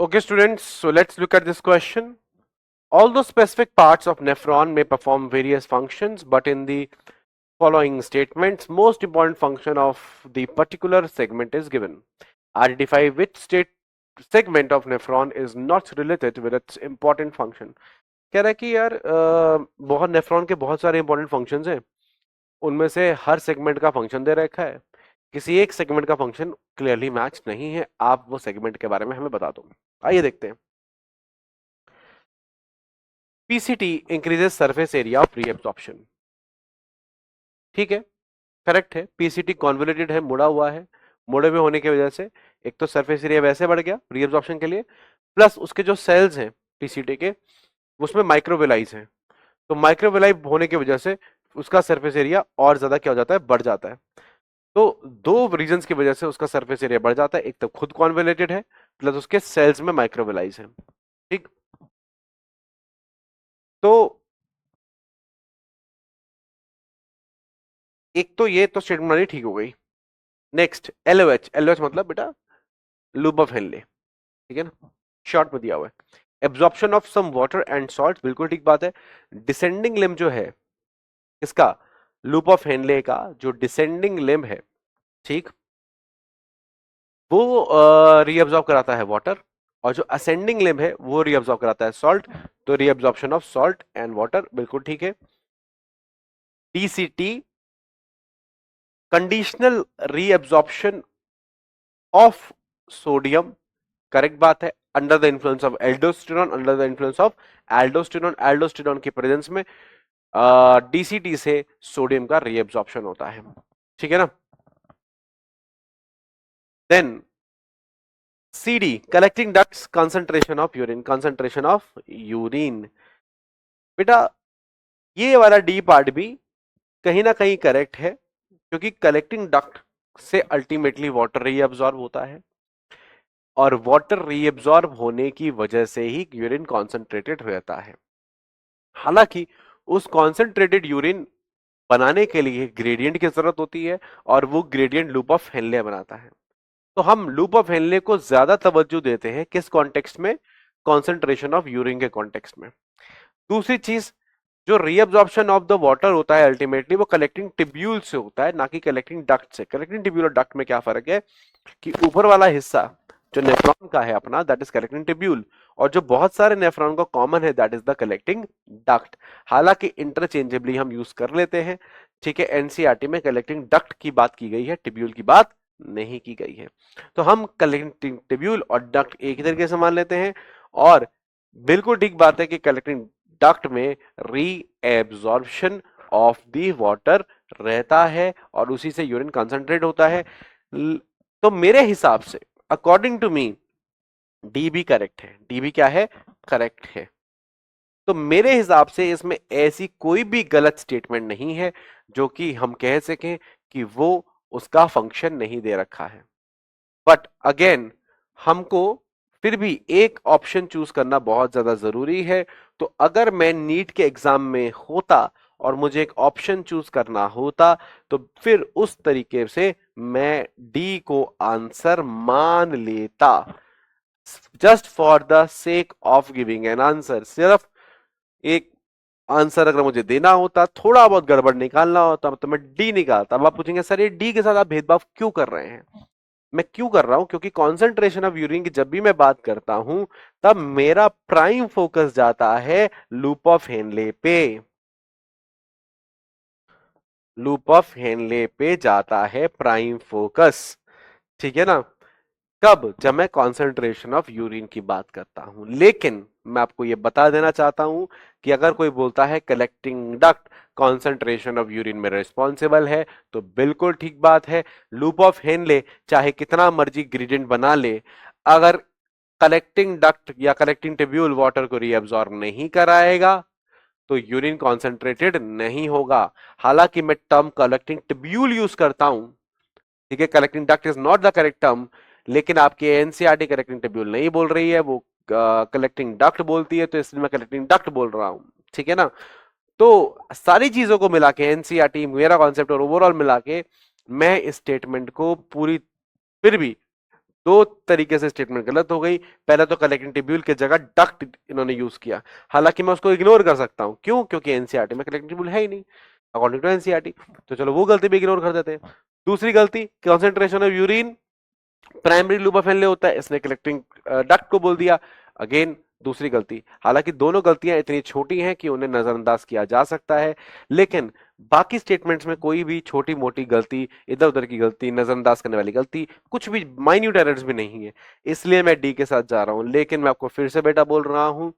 Okay, students, so let's look at this question. Although specific parts of nephron may perform various functions, but in the following statements, most important function of the particular segment is given. Identify which segment of nephron is not related with its important function. कह रहा है कि यार बहुत nephron के बहुत सारे important functions हैं, उनमें से हर सेगमेंट का फंक्शन दे रखा है, किसी एक सेगमेंट का फंक्शन क्लियरली मैच नहीं है, आप वो सेगमेंट के बारे में हमें बता दो। आइए देखते हैं। PCT increases surface area of reabsorption. ठीक है, करेक्ट है। पीसीटी कॉन्वोल्यूटेड है, मुड़ा हुआ है, मुड़े हुए होने की वजह से एक तो सरफेस एरिया वैसे बढ़ गया रीएब्सॉर्प्शन के लिए, प्लस उसके जो सेल्स हैं पीसीटी के उसमें माइक्रोविलाइज हैं, तो माइक्रोविलाई होने की वजह से उसका सरफेस एरिया और ज्यादा क्या हो जाता है, बढ़ जाता है। तो दो रीजंस की वजह से उसका सरफेस एरिया बढ़ जाता है, एक तो खुद कॉन्वोल्यूटेड है प्लस उसके सेल्स में माइक्रोविलाइज है। ठीक, तो एक तो ये तो स्टेटमेंट बनानी ठीक हो गई। नेक्स्ट एलओएच, एलओएच मतलब बेटा लूप ऑफ हेनले, ठीक है ना, शॉर्ट में दिया हुआ है। Absorption of some water and salt, बिल्कुल ठीक बात है। डिसेंडिंग लिम्ब जो है इसका, लूप ऑफ हेनले का जो डिसेंडिंग लिम्ब है, ठीक, वो रीअब्जॉर्ब कराता है वाटर, और जो असेंडिंग लिम्ब है वो रीअब्जॉर्ब कराता है सॉल्ट, तो reabsorption of salt and water, बिल्कुल ठीक है। DCT conditional reabsorption of sodium, correct बात है। Under the influence of aldosterone, under the influence of aldosterone, aldosterone की प्रेजेंस में डीसीटी से सोडियम का रीअब्जॉर्प्शन होता है, ठीक है ना। Then CD collecting ducts, concentration of urine, concentration of urine, बेटा ये वाला डी पार्ट भी कहीं ना कहीं करेक्ट है, क्योंकि कलेक्टिंग डक्ट से अल्टीमेटली वाटर रीअब्सॉर्ब होता है, और वाटर रीअब्सॉर्ब होने की वजह से ही यूरिन कॉन्सेंट्रेटेड रहता है। हालांकि उस कॉन्सेंट्रेटेड यूरिन बनाने के लिए ग्रेडियंट की जरूरत होती है, और वो ग्रेडियंट लूप ऑफ हेनले बनाता है। तो हम लूप ऑफ हेनले को ज्यादा तवज्जो देते हैं किस कॉन्टेक्स्ट में, कॉन्सेंट्रेशन ऑफ यूरिन के कॉन्टेक्स्ट में। दूसरी चीज, जो रीअब्जॉर्प्शन ऑफ द वाटर होता है अल्टीमेटली वो कलेक्टिंग टिब्यूल से होता है, ना कि कलेक्टिंग डक्ट से। कलेक्टिंग टिब्यूल और डक्ट में क्या फर्क है कि ऊपर वाला हिस्सा जो नेफ्रॉन का है अपना, दैट इज कलेक्टिंग टिब्यूल, और जो बहुत सारे नेफ्रॉन का कॉमन है that is the collecting duct. हालांकि इंटरचेंजेबली हम यूज कर लेते हैं, ठीक है। एनसीईआरटी में कलेक्टिंग डक्ट की बात की गई है, टिब्यूल की बात नहीं की गई है। तो हम कलेक्टिंग टिब्यूल और डक्ट एक ही तरीके से मान लेते हैं, और बिल्कुल ठीक बात है कि कलेक्टिंग डक्ट में रीएब्जॉर्प्शन ऑफ द वाटर रहता है और उसी से यूरिन कंसंट्रेट होता है। तो मेरे हिसाब से अकॉर्डिंग टू मी डी भी करेक्ट है। डी भी क्या है, करेक्ट है। तो मेरे हिसाब से इसमें ऐसी कोई भी गलत स्टेटमेंट नहीं है जो कि हम कह सकें कि वो उसका फंक्शन नहीं दे रखा है। बट अगेन हमको फिर भी एक ऑप्शन चूज करना बहुत ज्यादा जरूरी है। तो अगर मैं नीट के एग्जाम में होता और मुझे एक ऑप्शन चूज करना होता, तो फिर उस तरीके से मैं डी को आंसर मान लेता, just for the sake of giving an answer. सिर्फ एक आंसर अगर मुझे देना होता, थोड़ा बहुत गड़बड़ निकालना होता, तो मैं डी निकालता। अब आप पूछेंगे सर ये डी के साथ आप भेदभाव क्यों कर रहे हैं? मैं क्यों कर रहा हूं, क्योंकि कॉन्सेंट्रेशन ऑफ यूरिन की जब भी मैं बात करता हूं तब मेरा प्राइम फोकस जाता है लूप ऑफ हेनले पे, लूप ऑफ हेनले पे जाता है प्राइम फोकस, ठीक है ना। कब, जब मैं कॉन्सेंट्रेशन ऑफ यूरिन की बात करता हूं। लेकिन मैं आपको यह बता देना चाहता हूं कि अगर कोई बोलता है collecting duct concentration of urine में रिस्पॉन्सिबल है, तो बिल्कुल ठीक बात है। लूप ऑफ हेनले चाहे कितना मर्जी ग्रेडियंट बना ले, अगर कलेक्टिंग डक्ट या कलेक्टिंग ट्यूब्यूल वाटर को रीअब्सॉर्ब नहीं कराएगा तो यूरिन कॉन्सेंट्रेटेड नहीं होगा। हालांकि मैं टर्म कलेक्टिंग ट्यूब्यूल यूज करता हूं, ठीक है, collecting duct is not the correct term, लेकिन आपकी एनसीईआरटी कलेक्टिंग ट्यूब्यूल नहीं बोल रही है, वो कलेक्टिंग डक्ट बोलती है, तो इसलिए मैं कलेक्टिंग डक्ट बोल रहा हूं, ठीक है ना। तो सारी चीजों को मिला के एनसीईआरटी मेरा कॉन्सेप्ट और ओवरऑल मिला के मैं इस स्टेटमेंट को पूरी फिर भी दो तरीके से स्टेटमेंट गलत हो गई। पहला तो कलेक्टिंग टिब्यूल की जगह डक्ट इन्होंने यूज किया, हालांकि मैं उसको इग्नोर कर सकता हूं, क्यों? क्योंकि एनसीईआरटी में कलेक्टिंग टिब्यूल है ही नहीं अकॉर्डिंग टू एनसीईआरटी, तो चलो वो गलती भी इग्नोर कर देते हैं। दूसरी गलती, concentration of urine primary loop of Henley होता है, इसने कलेक्टिंग डक्ट को बोल दिया। अगेन दूसरी गलती, हालांकि दोनों गलतियां इतनी छोटी हैं कि उन्हें नजरअंदाज किया जा सकता है, लेकिन बाकी स्टेटमेंट्स में कोई भी छोटी मोटी गलती, इधर उधर की गलती, नजरअंदाज करने वाली गलती, कुछ भी माइन्यूट एरर्स भी नहीं है, इसलिए मैं डी के साथ जा रहा हूं। लेकिन मैं आपको फिर से बेटा बोल रहा हूं,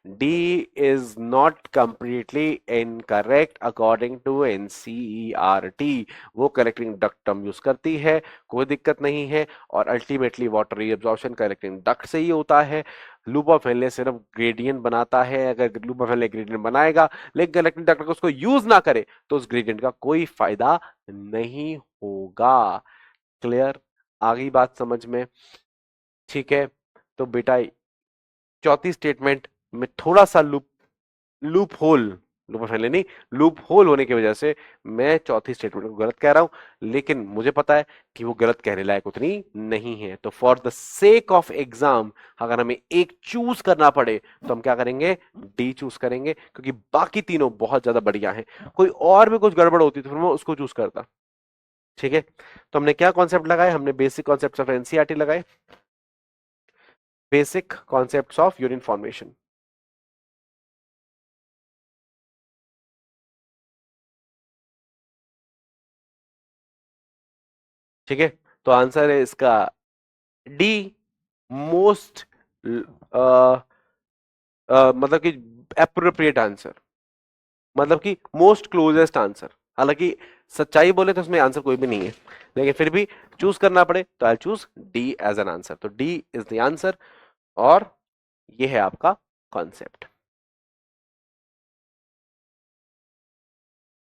D is not completely incorrect according to NCERT. वो कलेक्टिंग डक्ट टर्म यूज करती है, कोई दिक्कत नहीं है, और ultimately water reabsorption collecting duct से ही होता है। लूप ऑफ हेनले सिर्फ ग्रेडियंट बनाता है, अगर लूप ऑफ हेनले ग्रेडियंट बनाएगा लेकिन कलेक्टिंग डक्ट उसको यूज ना करे तो उस ग्रेडियंट का कोई फायदा नहीं होगा। क्लियर? आ गई बात समझ में? ठीक है, तो बेटा चौथी स्टेटमेंट में थोड़ा सा loop hole, loop of Henley नहीं, लूप होल होने की वजह से मैं चौथी स्टेटमेंट को गलत कह रहा हूं, लेकिन मुझे पता है कि वो गलत कहने लायक उतनी नहीं है। तो for the sake of exam अगर हमें एक चूज करना पड़े तो हम क्या करेंगे? डी चूज करेंगे, क्योंकि बाकी तीनों बहुत ज्यादा बढ़िया हैं। कोई और भी कुछ गड़बड़ होती तो फिर मैं उसको चूज करता। ठीक है, तो हमने क्या कॉन्सेप्ट लगाए? हमने बेसिक कॉन्सेप्ट ऑफ एनसीईआरटी लगाए, basic concepts of urine formation. ठीक है, तो आंसर है इसका डी, मोस्ट मतलब कि एप्रोप्रिएट आंसर, मतलब कि मोस्ट क्लोजेस्ट आंसर। हालांकि सच्चाई बोले तो उसमें आंसर कोई भी नहीं है, लेकिन फिर भी चूज करना पड़े तो I choose D as an answer. तो डी इज द आंसर, और ये है आपका कॉन्सेप्ट।